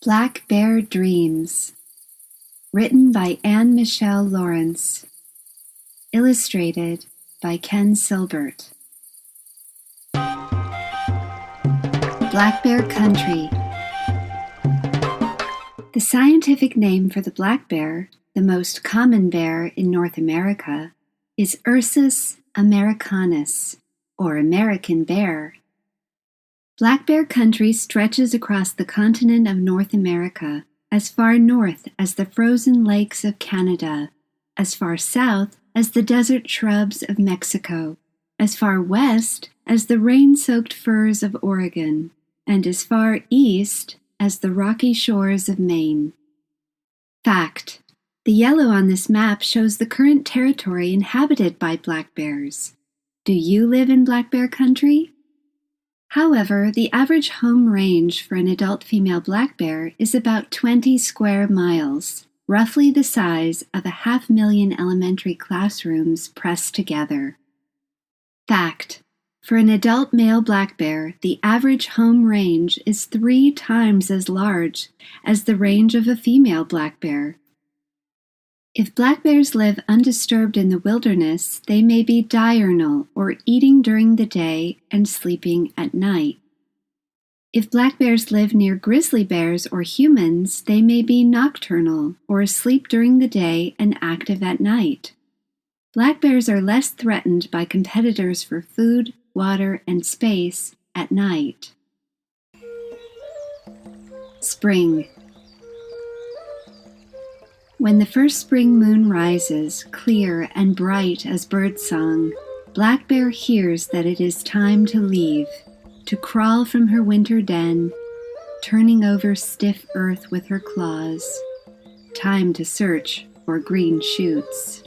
Black Bear Dreams. Written by Anne Michelle Lawrence. Illustrated by Ken Silbert. Black Bear Country. The scientific name for the black bear, the most common bear in North America, is Ursus americanus, or American bear. Black Bear Country stretches across the continent of North America, as far north as the frozen lakes of Canada, as far south as the desert shrubs of Mexico, as far west as the rain-soaked firs of Oregon, and as far east as the rocky shores of Maine. Fact: the yellow on this map shows the current territory inhabited by black bears. Do you live in Black Bear Country? However, the average home range for an adult female black bear is about 20 square miles, roughly the size of 500,000 elementary classrooms pressed together. Fact: for an adult male black bear, the average home range is 3 times as large as the range of a female black bear. If black bears live undisturbed in the wilderness, they may be diurnal, or eating during the day and sleeping at night. If black bears live near grizzly bears or humans, they may be nocturnal, or asleep during the day and active at night. Black bears are less threatened by competitors for food, water, and space at night. Spring. When the first spring moon rises, clear and bright as birdsong, Black Bear hears that it is time to leave, to crawl from her winter den, turning over stiff earth with her claws. Time to search for green shoots.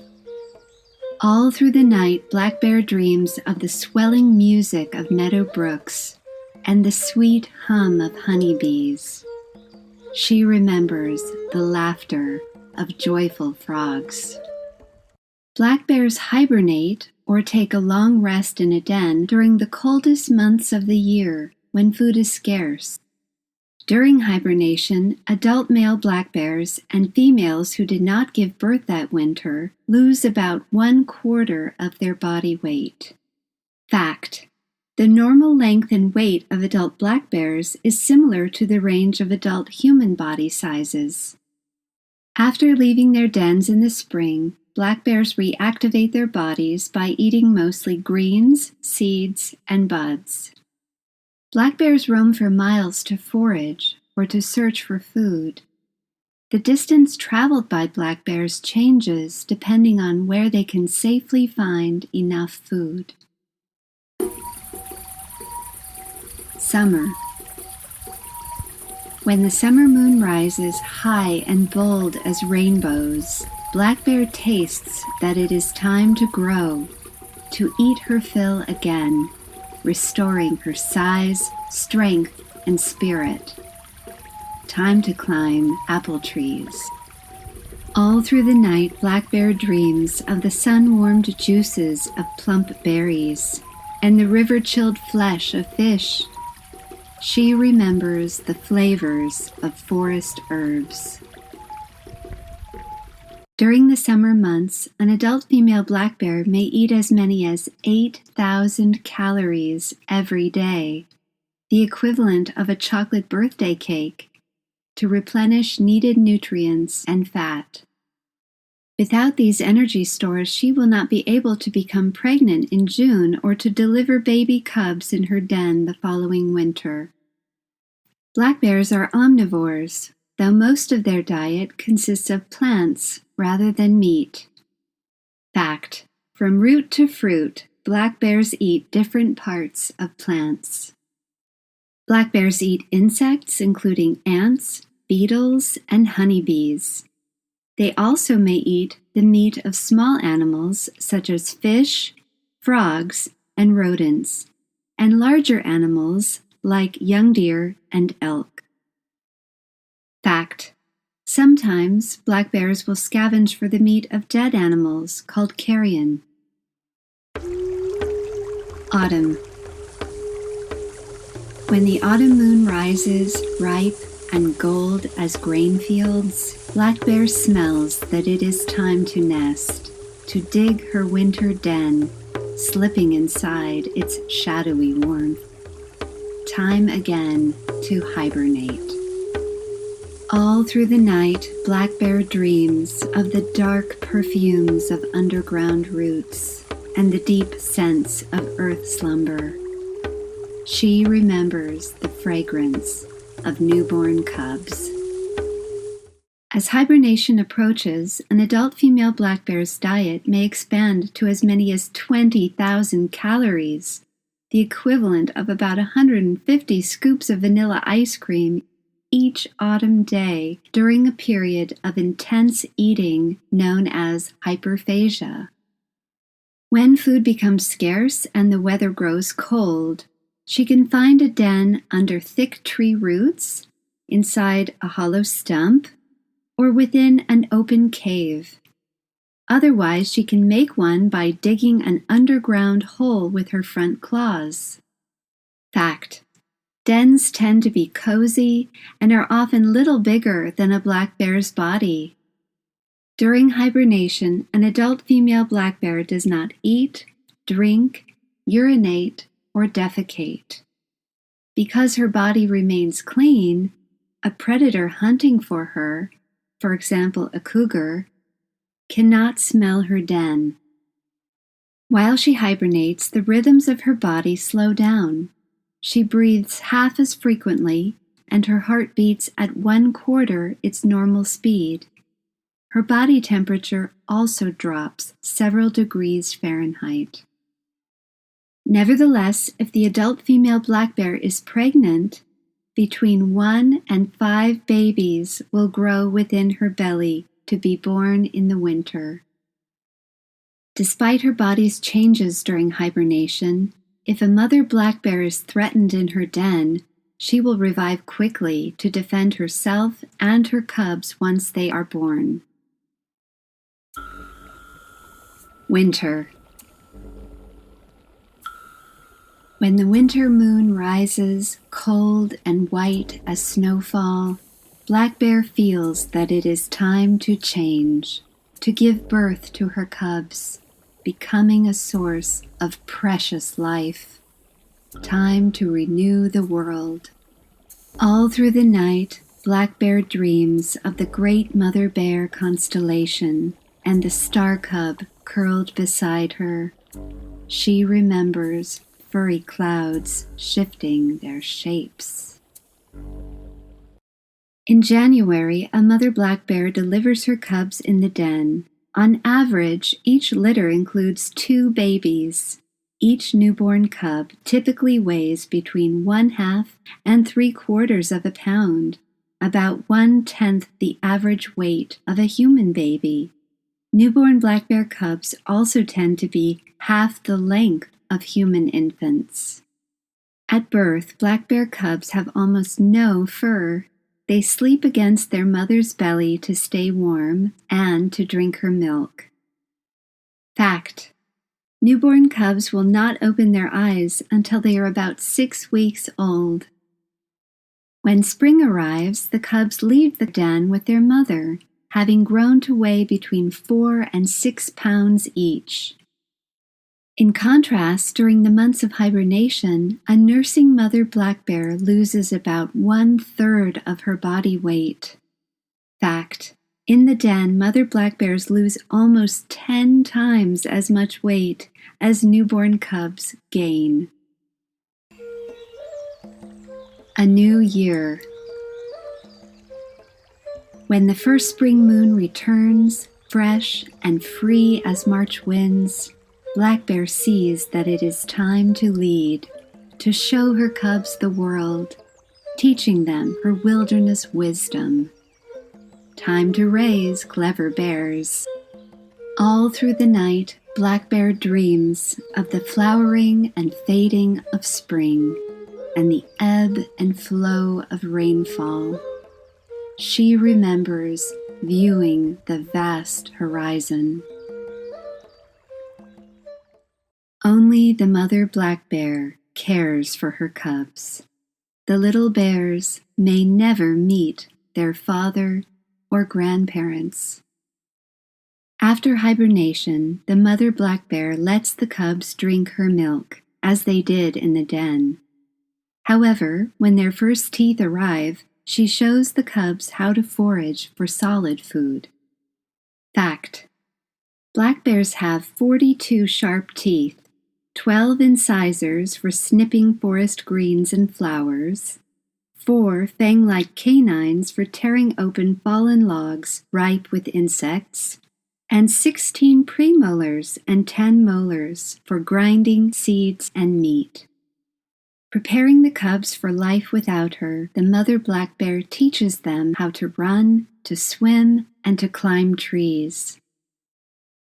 All through the night, Black Bear dreams of the swelling music of meadow brooks and the sweet hum of honeybees. She remembers the laughter of joyful frogs. Black bears hibernate or take a long rest in a den during the coldest months of the year when food is scarce. During hibernation, adult male black bears and females who did not give birth that winter lose about 1/4 of their body weight. Fact: the normal length and weight of adult black bears is similar to the range of adult human body sizes. After leaving their dens in the spring, black bears reactivate their bodies by eating mostly greens, seeds, and buds. Black bears roam for miles to forage or to search for food. The distance traveled by black bears changes depending on where they can safely find enough food. Summer. When the summer moon rises high and bold as rainbows, Black Bear tastes that it is time to grow, to eat her fill again, restoring her size, strength, and spirit. Time to climb apple trees. All through the night, Black Bear dreams of the sun-warmed juices of plump berries and the river-chilled flesh of fish. She remembers the flavors of forest herbs. During the summer months, an adult female black bear may eat as many as 8,000 calories every day, the equivalent of a chocolate birthday cake, to replenish needed nutrients and fat. Without these energy stores, she will not be able to become pregnant in June or to deliver baby cubs in her den the following winter. Black bears are omnivores, though most of their diet consists of plants rather than meat. Fact: from root to fruit, black bears eat different parts of plants. Black bears eat insects including ants, beetles, and honeybees. They also may eat the meat of small animals such as fish, frogs, and rodents, and larger animals like young deer and elk. Fact: sometimes black bears will scavenge for the meat of dead animals called carrion. Autumn. When the autumn moon rises, ripe and gold as grain fields, Black Bear smells that it is time to nest, to dig her winter den, slipping inside its shadowy warmth. Time again to hibernate. All through the night, Black Bear dreams of the dark perfumes of underground roots and the deep scents of earth slumber. She remembers the fragrance of newborn cubs. As hibernation approaches, an adult female black bear's diet may expand to as many as 20,000 calories, the equivalent of about 150 scoops of vanilla ice cream each autumn day during a period of intense eating known as hyperphagia. When food becomes scarce and the weather grows cold, she can find a den under thick tree roots, inside a hollow stump, or within an open cave. Otherwise, she can make one by digging an underground hole with her front claws. Fact: dens tend to be cozy and are often little bigger than a black bear's body. During hibernation, an adult female black bear does not eat, drink, urinate, or defecate. Because her body remains clean, a predator hunting for her, for example a cougar, cannot smell her den. While she hibernates, the rhythms of her body slow down. She breathes half as frequently, and her heart beats at 1/4 its normal speed. Her body temperature also drops several degrees Fahrenheit. Nevertheless, if the adult female black bear is pregnant, between 1 and 5 babies will grow within her belly to be born in the winter. Despite her body's changes during hibernation, if a mother black bear is threatened in her den, she will revive quickly to defend herself and her cubs once they are born. Winter. When the winter moon rises, cold and white as snowfall, Black Bear feels that it is time to change, to give birth to her cubs, becoming a source of precious life. Time to renew the world. All through the night, Black Bear dreams of the great Mother Bear constellation and the star cub curled beside her. She remembers furry clouds shifting their shapes. In January, a mother black bear delivers her cubs in the den. On average, each litter includes 2 babies. Each newborn cub typically weighs between 1/2 and 3/4 of a pound, about 1/10 the average weight of a human baby. Newborn black bear cubs also tend to be half the length of human infants. At birth, black bear cubs have almost no fur. They sleep against their mother's belly to stay warm and to drink her milk. Fact: newborn cubs will not open their eyes until they are about 6 weeks old. When spring arrives, the cubs leave the den with their mother, having grown to weigh between 4 and 6 pounds each. In contrast, during the months of hibernation, a nursing mother black bear loses about 1/3 of her body weight. Fact: in the den, mother black bears lose almost 10 times as much weight as newborn cubs gain. A new year. When the first spring moon returns, fresh and free as March winds, Black Bear sees that it is time to lead, to show her cubs the world, teaching them her wilderness wisdom. Time to raise clever bears. All through the night, Black Bear dreams of the flowering and fading of spring and the ebb and flow of rainfall. She remembers viewing the vast horizon. Only the mother black bear cares for her cubs. the little bears may never meet their father or grandparents. After hibernation, the mother black bear lets the cubs drink her milk, as they did in the den. However, when their first teeth arrive, she shows the cubs how to forage for solid food. Fact: black bears have 42 sharp teeth, 12 incisors for snipping forest greens and flowers, 4 fang-like canines for tearing open fallen logs ripe with insects, and 16 premolars and 10 molars for grinding seeds and meat. Preparing the cubs for life without her, the mother black bear teaches them how to run, to swim, and to climb trees.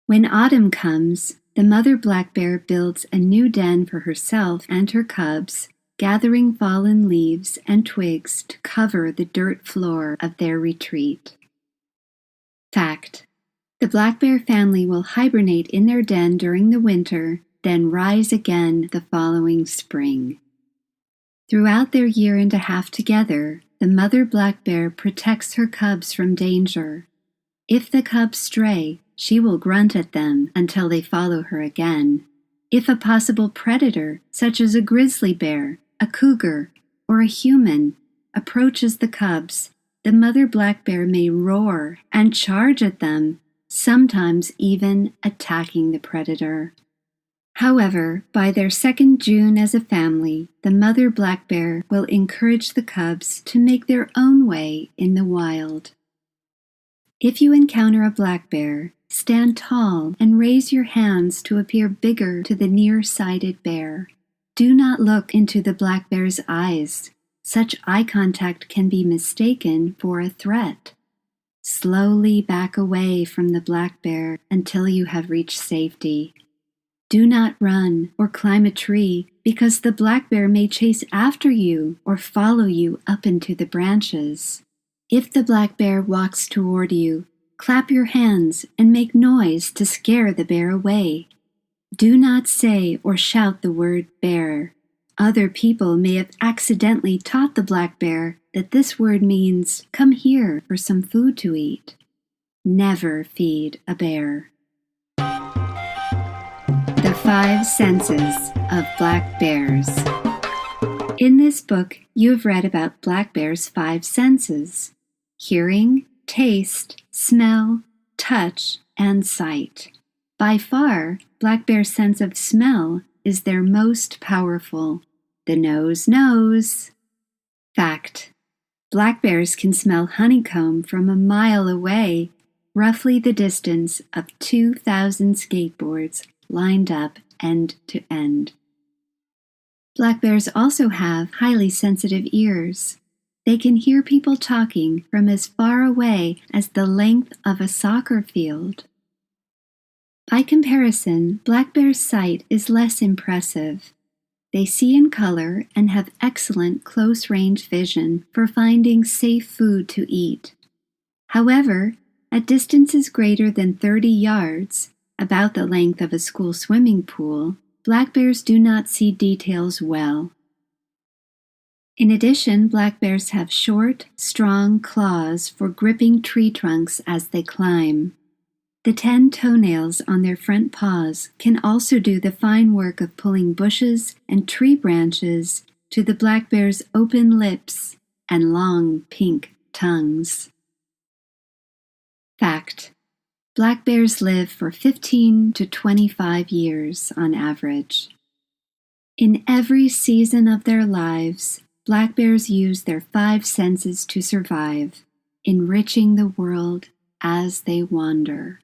When autumn comes, the mother black bear builds a new den for herself and her cubs, gathering fallen leaves and twigs to cover the dirt floor of their retreat. Fact: the black bear family will hibernate in their den during the winter, then rise again the following spring. Throughout their year and a half together, the mother black bear protects her cubs from danger. If the cubs stray, she will grunt at them until they follow her again. If a possible predator, such as a grizzly bear, a cougar, or a human, approaches the cubs, the mother black bear may roar and charge at them, sometimes even attacking the predator. However, by their second June as a family, the mother black bear will encourage the cubs to make their own way in the wild. If you encounter a black bear, stand tall and raise your hands to appear bigger to the near-sighted bear. Do not look into the black bear's eyes. Such eye contact can be mistaken for a threat. Slowly back away from the black bear until you have reached safety. Do not run or climb a tree because the black bear may chase after you or follow you up into the branches. If the black bear walks toward you, clap your hands and make noise to scare the bear away. Do not say or shout the word bear. Other people may have accidentally taught the black bear that this word means come here for some food to eat. Never feed a bear. The 5 Senses of Black Bears. In this book, you have read about black bears' 5 senses: hearing, taste, smell, touch, and sight. By far, black bears' sense of smell is their most powerful. The nose knows. Fact: black bears can smell honeycomb from a mile away, roughly the distance of 2,000 skateboards lined up end to end. Black bears also have highly sensitive ears. They can hear people talking from as far away as the length of a soccer field. By comparison, black bears' sight is less impressive. They see in color and have excellent close-range vision for finding safe food to eat. However, at distances greater than 30 yards, about the length of a school swimming pool, black bears do not see details well. In addition, black bears have short, strong claws for gripping tree trunks as they climb. The 10 toenails on their front paws can also do the fine work of pulling bushes and tree branches to the black bear's open lips and long pink tongues. Fact: black bears live for 15 to 25 years on average. In every season of their lives, black bears use their 5 senses to survive, enriching the world as they wander.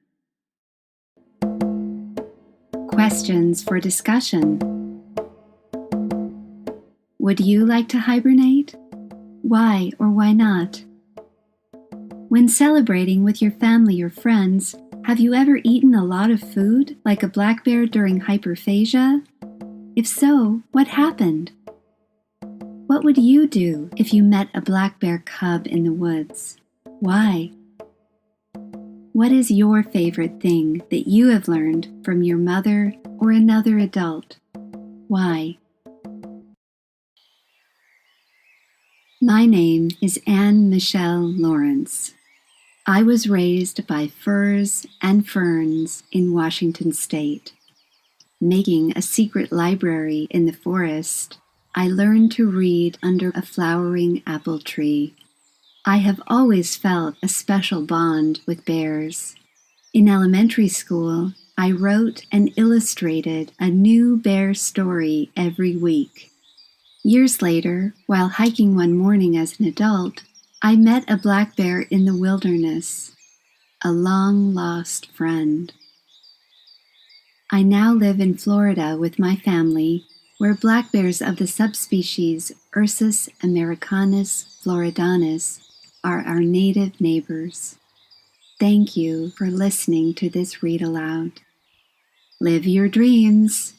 Questions for discussion. Would you like to hibernate? Why or why not? When celebrating with your family or friends, have you ever eaten a lot of food, like a black bear during hyperphagia? If so, what happened? What would you do if you met a black bear cub in the woods? Why? What is your favorite thing that you have learned from your mother or another adult? Why? My name is Anne Michelle Lawrence. I was raised by firs and ferns in Washington State. Making a secret library in the forest, I learned to read under a flowering apple tree. I have always felt a special bond with bears. In elementary school, I wrote and illustrated a new bear story every week. Years later, while hiking one morning as an adult, I met a black bear in the wilderness, a long-lost friend. I now live in Florida with my family, where black bears of the subspecies Ursus americanus floridanus are our native neighbors. Thank you for listening to this read aloud. Live your dreams!